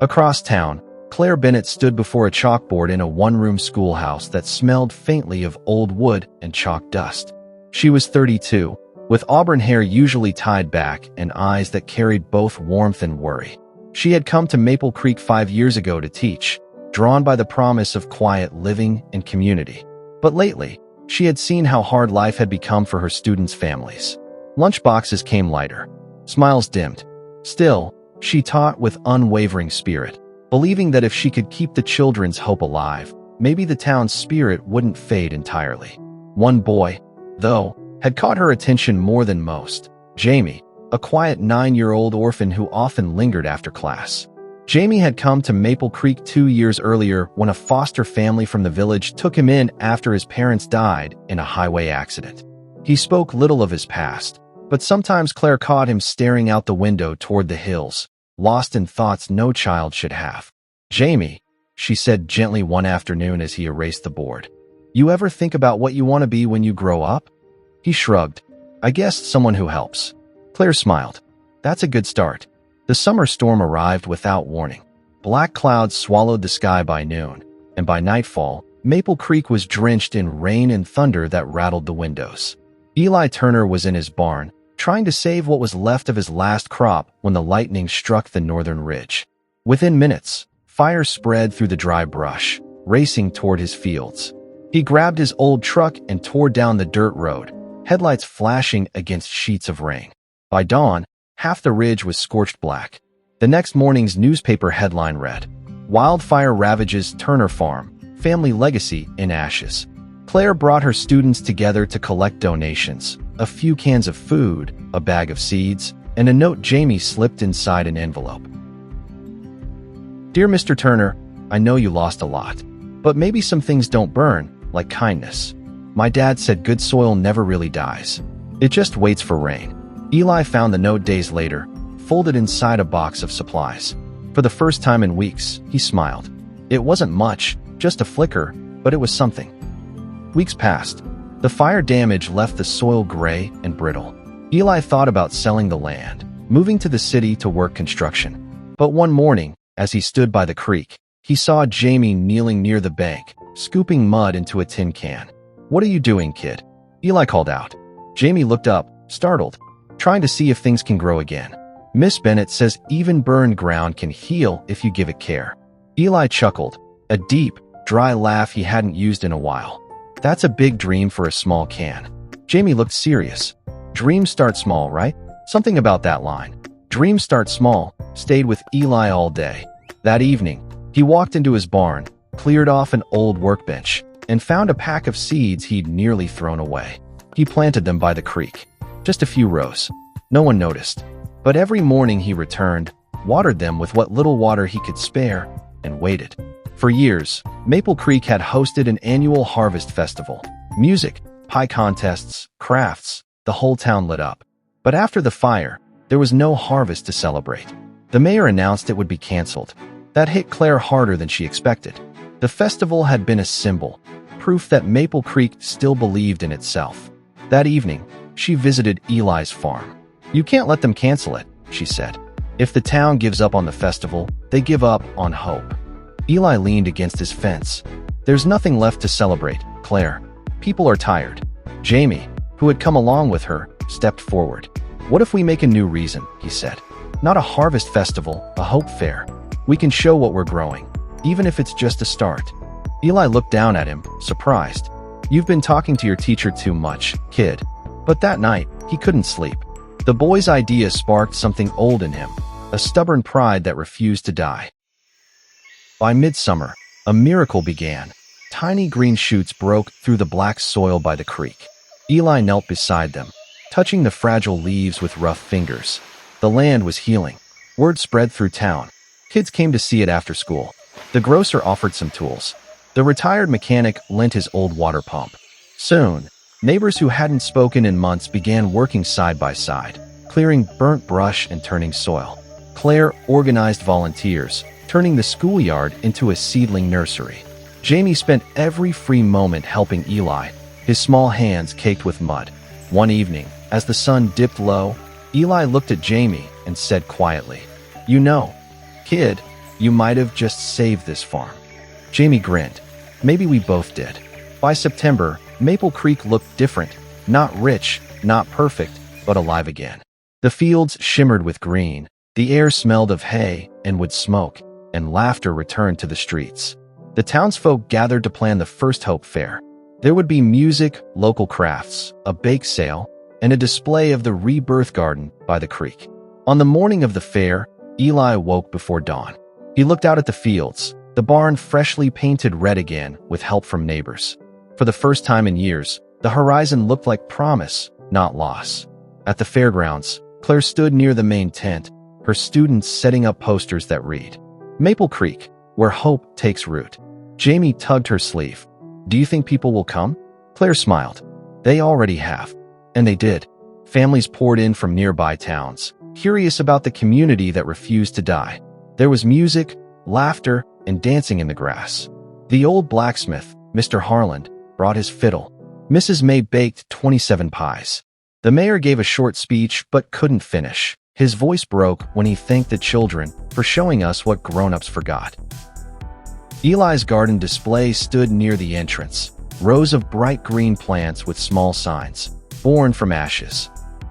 Across town, Claire Bennett stood before a chalkboard in a one-room schoolhouse that smelled faintly of old wood and chalk dust. She was 32, with auburn hair usually tied back and eyes that carried both warmth and worry. She had come to Maple Creek 5 years ago to teach, drawn by the promise of quiet living and community. But lately, she had seen how hard life had become for her students' families. Lunchboxes came lighter. Smiles dimmed. Still, she taught with unwavering spirit, believing that if she could keep the children's hope alive, maybe the town's spirit wouldn't fade entirely. One boy, though, had caught her attention more than most. Jamie, a quiet 9-year-old orphan who often lingered after class. Jamie had come to Maple Creek 2 years earlier when a foster family from the village took him in after his parents died in a highway accident. He spoke little of his past, but sometimes Claire caught him staring out the window toward the hills, lost in thoughts no child should have. "Jamie," she said gently one afternoon as he erased the board, "you ever think about what you want to be when you grow up?" He shrugged. "I guess someone who helps." Claire smiled. "That's a good start." The summer storm arrived without warning. Black clouds swallowed the sky by noon, and by nightfall, Maple Creek was drenched in rain and thunder that rattled the windows. Eli Turner was in his barn, trying to save what was left of his last crop when the lightning struck the northern ridge. Within minutes, fire spread through the dry brush, racing toward his fields. He grabbed his old truck and tore down the dirt road, headlights flashing against sheets of rain. By dawn, half the ridge was scorched black. The next morning's newspaper headline read, "Wildfire Ravages Turner Farm, Family Legacy in Ashes." Claire brought her students together to collect donations, a few cans of food, a bag of seeds, and a note Jamie slipped inside an envelope. "Dear Mr. Turner, I know you lost a lot, but maybe some things don't burn, like kindness. My dad said good soil never really dies. It just waits for rain." Eli found the note days later, folded inside a box of supplies. For the first time in weeks, he smiled. It wasn't much, just a flicker, but it was something. Weeks passed. The fire damage left the soil gray and brittle. Eli thought about selling the land, moving to the city to work construction. But one morning, as he stood by the creek, he saw Jamie kneeling near the bank, scooping mud into a tin can. "What are you doing, kid?" Eli called out. Jamie looked up, startled, trying to see if things can grow again. "Miss Bennett says even burned ground can heal if you give it care." Eli chuckled, a deep, dry laugh he hadn't used in a while. "That's a big dream for a small can." Jamie looked serious. "Dreams start small, right?" Something about that line, "Dreams start small," stayed with Eli all day. That evening, he walked into his barn, cleared off an old workbench, and found a pack of seeds he'd nearly thrown away. He planted them by the creek. Just a few rows. No one noticed. But every morning he returned, watered them with what little water he could spare, and waited. For years, Maple Creek had hosted an annual harvest festival. Music, pie contests, crafts, the whole town lit up. But after the fire, there was no harvest to celebrate. The mayor announced it would be canceled. That hit Claire harder than she expected. The festival had been a symbol, proof that Maple Creek still believed in itself. That evening, she visited Eli's farm. "You can't let them cancel it," she said. "If the town gives up on the festival, they give up on hope." Eli leaned against his fence. "There's nothing left to celebrate, Claire. People are tired." Jamie, who had come along with her, stepped forward. "What if we make a new reason?" he said. "Not a harvest festival, a hope fair. We can show what we're growing, even if it's just a start." Eli looked down at him, surprised. "You've been talking to your teacher too much, kid." But that night, he couldn't sleep. The boy's idea sparked something old in him, a stubborn pride that refused to die. By midsummer, a miracle began. Tiny green shoots broke through the black soil by the creek. Eli knelt beside them, touching the fragile leaves with rough fingers. The land was healing. Word spread through town. Kids came to see it after school. The grocer offered some tools. The retired mechanic lent his old water pump. Soon, neighbors who hadn't spoken in months began working side by side, clearing burnt brush and turning soil. Claire organized volunteers, turning the schoolyard into a seedling nursery. Jamie spent every free moment helping Eli, his small hands caked with mud. One evening, as the sun dipped low, Eli looked at Jamie and said quietly, "You know, kid, You might have just saved this farm. Jamie grinned. Maybe we both did. By September, Maple Creek looked different. Not rich, not perfect, but alive again. The fields shimmered with green. The air smelled of hay and wood smoke, and laughter returned to the streets. The townsfolk gathered to plan the first Hope Fair. There would be music, local crafts, a bake sale, and a display of the rebirth garden by the creek. On the morning of the fair, Eli woke before dawn. He looked out at the fields, the barn freshly painted red again with help from neighbors. For the first time in years, the horizon looked like promise, not loss. At the fairgrounds, Claire stood near the main tent, her students setting up posters that read, "Maple Creek, where hope takes root." Jamie tugged her sleeve. "Do you think people will come?" Claire smiled. "They already have." And they did. Families poured in from nearby towns, curious about the community that refused to die. There was music, laughter, and dancing in the grass. The old blacksmith, Mr. Harland, brought his fiddle. Mrs. May baked 27 pies. The mayor gave a short speech but couldn't finish. His voice broke when he thanked the children for showing us what grown-ups forgot. Eli's garden display stood near the entrance, rows of bright green plants with small signs, "Born from Ashes."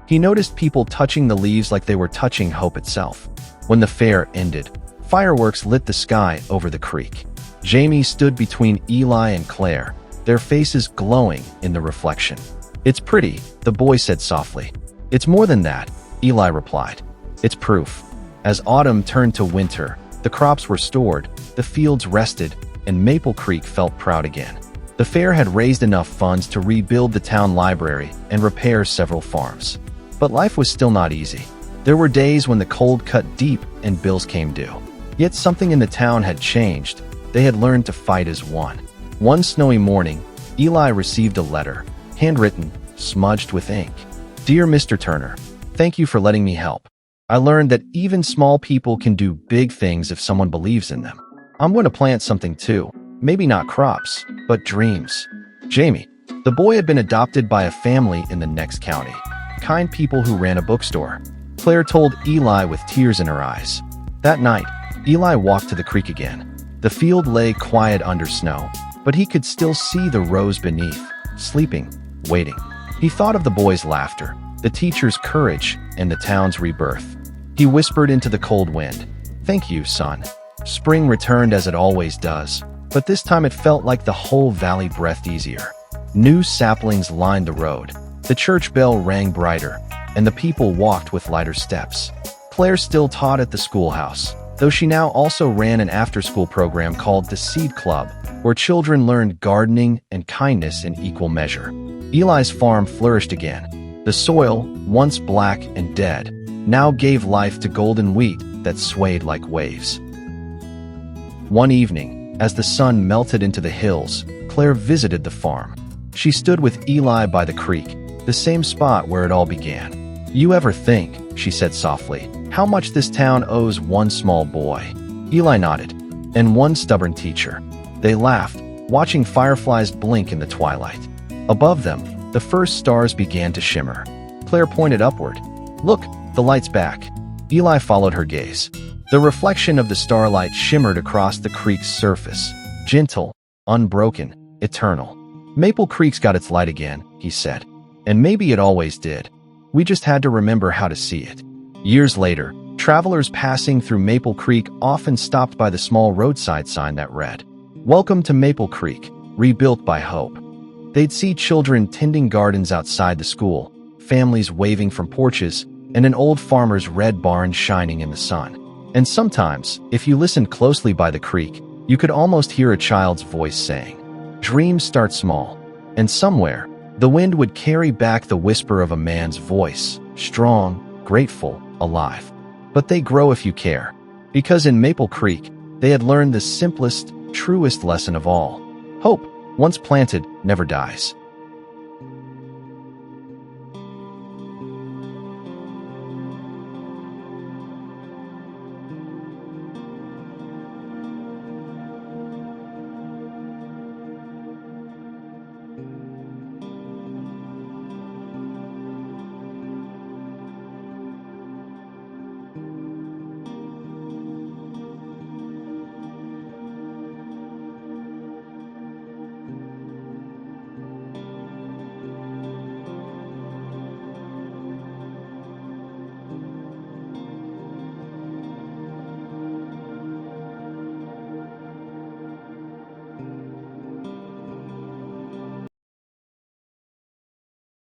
He noticed people touching the leaves like they were touching hope itself. When the fair ended, fireworks lit the sky over the creek. Jamie stood between Eli and Claire, their faces glowing in the reflection. "It's pretty," the boy said softly. "It's more than that," Eli replied. "It's proof." As autumn turned to winter, the crops were stored, the fields rested, and Maple Creek felt proud again. The fair had raised enough funds to rebuild the town library and repair several farms. But life was still not easy. There were days when the cold cut deep and bills came due. Yet something in the town had changed. They had learned to fight as one. One snowy morning, Eli received a letter, handwritten, smudged with ink. "Dear Mr. Turner, thank you for letting me help. I learned that even small people can do big things if someone believes in them. I'm going to plant something too. Maybe not crops, but dreams." Jamie. The boy had been adopted by a family in the next county. Kind people who ran a bookstore. Claire told Eli with tears in her eyes. That night, Eli walked to the creek again. The field lay quiet under snow, but he could still see the rows beneath, sleeping, waiting. He thought of the boy's laughter, the teacher's courage, and the town's rebirth. He whispered into the cold wind, "Thank you, son." Spring returned as it always does, but this time it felt like the whole valley breathed easier. New saplings lined the road. The church bell rang brighter, and the people walked with lighter steps. Claire still taught at the schoolhouse, though she now also ran an after-school program called the Seed Club, where children learned gardening and kindness in equal measure. Eli's farm flourished again. The soil, once black and dead, now gave life to golden wheat that swayed like waves. One evening, as the sun melted into the hills, Claire visited the farm. She stood with Eli by the creek, the same spot where it all began. "You ever think," she said softly, "how much this town owes one small boy?" Eli nodded. "And one stubborn teacher." They laughed, watching fireflies blink in the twilight. Above them, the first stars began to shimmer. Claire pointed upward. "Look, the light's back." Eli followed her gaze. The reflection of the starlight shimmered across the creek's surface, gentle, unbroken, eternal. "Maple Creek's got its light again," he said. "And maybe it always did. We just had to remember how to see it." Years later, travelers passing through Maple Creek often stopped by the small roadside sign that read, "Welcome to Maple Creek, rebuilt by hope." They'd see children tending gardens outside the school, families waving from porches, and an old farmer's red barn shining in the sun. And sometimes, if you listened closely by the creek, you could almost hear a child's voice saying, "Dreams start small." And somewhere, the wind would carry back the whisper of a man's voice, strong, grateful, alive. But they grow if you care. Because in Maple Creek, they had learned the simplest, truest lesson of all. Hope, once planted, never dies.